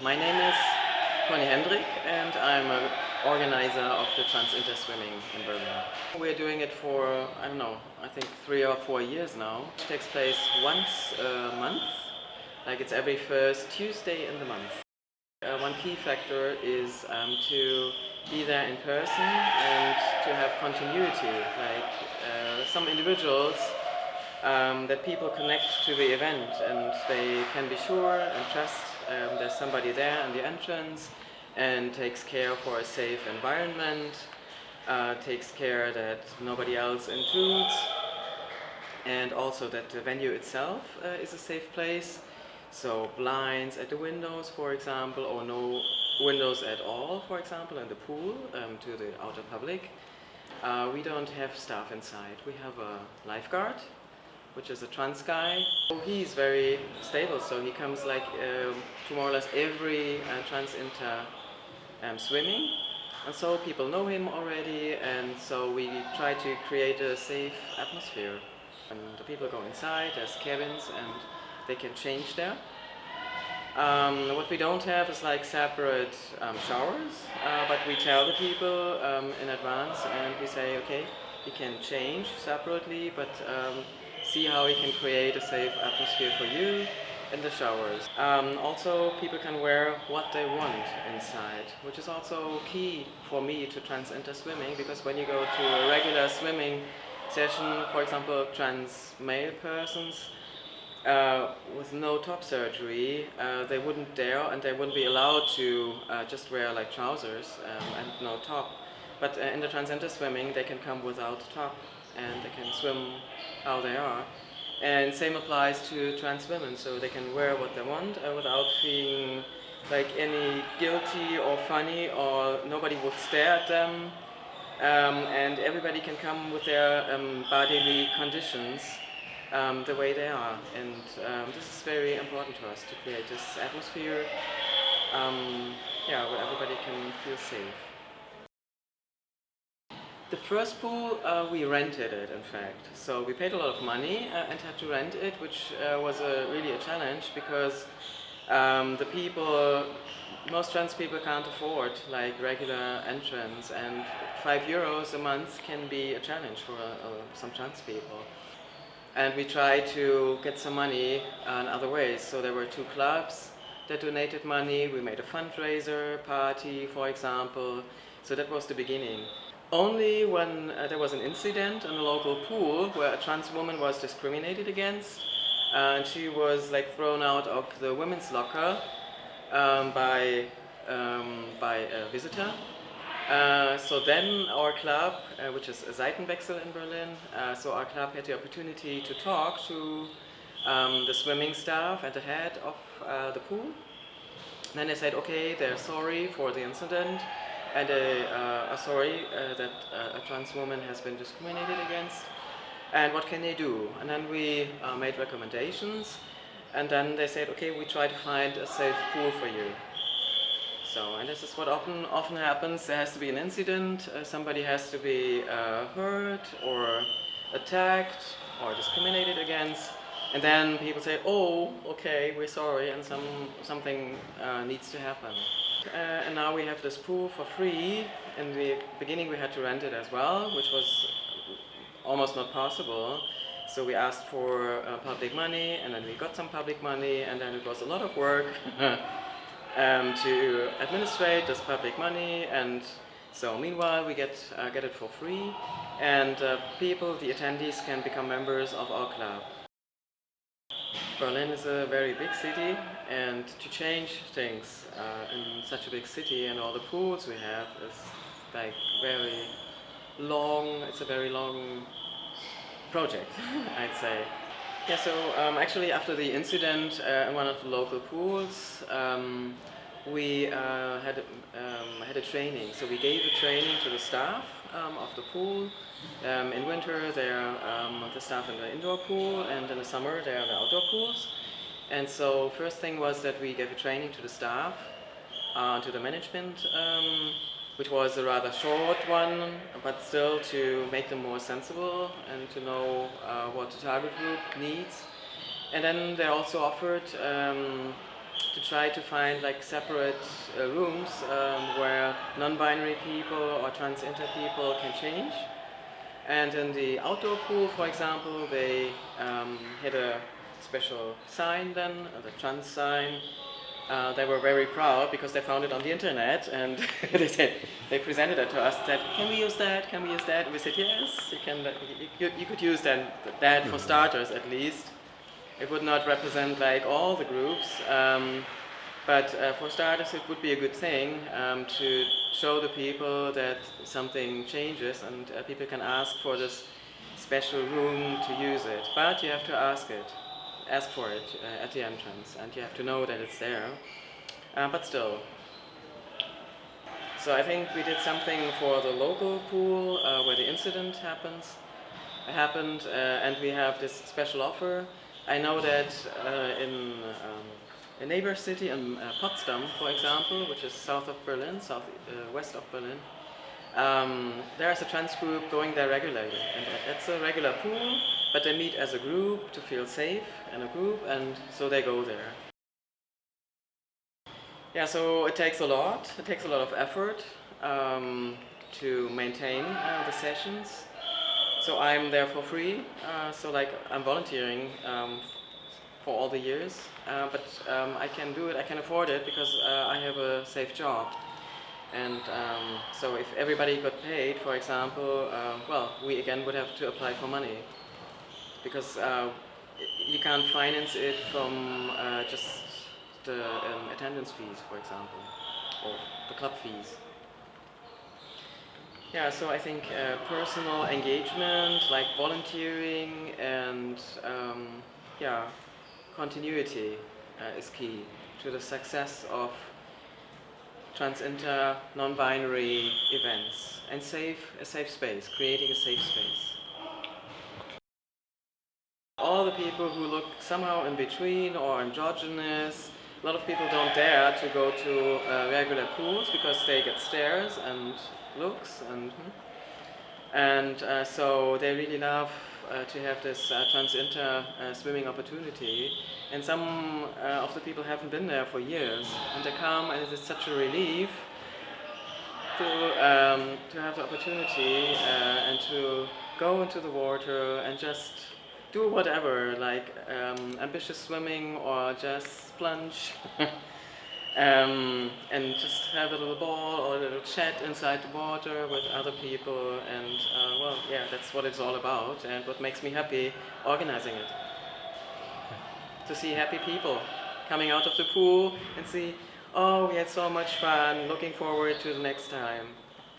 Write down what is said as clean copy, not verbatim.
My name is Conny-Hendrik and I'm an organizer of the Trans-Inter Swimming in Berlin. We're doing it for, I don't know, I think 3 or 4 years now. It takes place once a month, like it's every first Tuesday in the month. One key factor is to be there in person and to have continuity, like some individuals that people connect to the event and they can be sure and trust there's somebody there in the entrance and takes care for a safe environment, takes care that nobody else intrudes, and also that the venue itself is a safe place. So blinds at the windows, for example, or no windows at all, for example, in the pool to the outer public. We don't have staff inside. We have a lifeguard, which is a trans guy. He's very stable, so he comes like to more or less every trans-inter swimming. And so people know him already, and so we try to create a safe atmosphere. And the people go inside, there's cabins, and they can change there. What we don't have is like separate showers, but we tell the people in advance and we say, okay, you can change separately, but see how we can create a safe atmosphere for you in the showers. Also, people can wear what they want inside, which is also key for me to trans-inter swimming, because when you go to a regular swimming session, for example, trans male persons, with no top surgery, they wouldn't dare and they wouldn't be allowed to just wear like trousers and no top. But in the trans-inter swimming, they can come without top and they can swim how they are. And same applies to trans women, so they can wear what they want without feeling like any guilty or funny, or nobody would stare at them. And everybody can come with their bodily conditions the way they are, and this is very important to us to create this atmosphere where everybody can feel safe. The first pool, we rented it, in fact. So we paid a lot of money and had to rent it, which was really a challenge, because the people, most trans people can't afford like regular entrance, and €5 a month can be a challenge for some trans people. And we tried to get some money in other ways. So there were 2 clubs that donated money. We made a fundraiser party, for example. So that was the beginning. Only when there was an incident in a local pool where a trans woman was discriminated against, and she was like thrown out of the women's locker by a visitor. So then our club, which is Seitenwechsel in Berlin, so our club had the opportunity to talk to the swimming staff and the head of the pool. And then they said, okay, they're sorry for the incident, and they are sorry that a trans woman has been discriminated against, and what can they do? And then we made recommendations, and then they said, okay, we try to find a safe pool for you. So, and this is what often happens. There has to be an incident, somebody has to be hurt or attacked or discriminated against, and then people say, oh, okay, we're sorry, and something needs to happen. And now we have this pool for free. In the beginning we had to rent it as well, which was almost not possible. So we asked for public money, and then we got some public money, and then it was a lot of work to administrate this public money, and so meanwhile we get it for free, and people, the attendees, can become members of our club. Berlin is a very big city, and to change things in such a big city and all the pools we have is like very long, it's a very long project, I'd say. Yeah, so actually after the incident in one of the local pools, we had a training. So we gave a training to the staff of the pool. In winter they're the staff in the indoor pool, and in the summer they're the outdoor pools. And so first thing was that we gave a training to the staff, to the management, which was a rather short one, but still to make them more sensible and to know what the target group needs. And then they also offered to try to find like separate rooms where non-binary people or trans-inter people can change. And in the outdoor pool, for example, they had a special sign then, the trans sign. They were very proud because they found it on the internet, and they presented it to us. Said, "Can we use that? Can we use that?" And we said, "Yes, you can. You could use that for starters at least. It would not represent like all the groups, but for starters, it would be a good thing to show the people that something changes, and people can ask for this special room to use it. But you have to ask for it at the entrance, and you have to know that it's there. But still. So I think we did something for the local pool where the incident happened, and we have this special offer. I know that in a neighbor city, in Potsdam, for example, which is south of Berlin, west of Berlin, there's a trans group going there regularly, and it's a regular pool, but they meet as a group to feel safe in a group, and so they go there. Yeah, so it takes a lot. It takes a lot of effort to maintain the sessions. So I'm there for free. So like I'm volunteering for all the years, but I can do it. I can afford it because I have a safe job. And so if everybody got paid, for example, well, we again would have to apply for money because you can't finance it from just the attendance fees, for example, or the club fees. Yeah, so I think personal engagement, like volunteering and continuity is key to the success of trans-inter, non-binary events, and a safe space, creating a safe space. All the people who look somehow in between or androgynous, a lot of people don't dare to go to regular pools because they get stares and looks, and so they really love to have this trans-inter swimming opportunity. And some of the people haven't been there for years, and they come, and it is such a relief to have the opportunity and to go into the water and just do whatever, like ambitious swimming or just plunge. And just have a little ball or a little chat inside the water with other people, and well, yeah, that's what it's all about, and what makes me happy organizing it. To see happy people coming out of the pool and see, oh, we had so much fun, looking forward to the next time.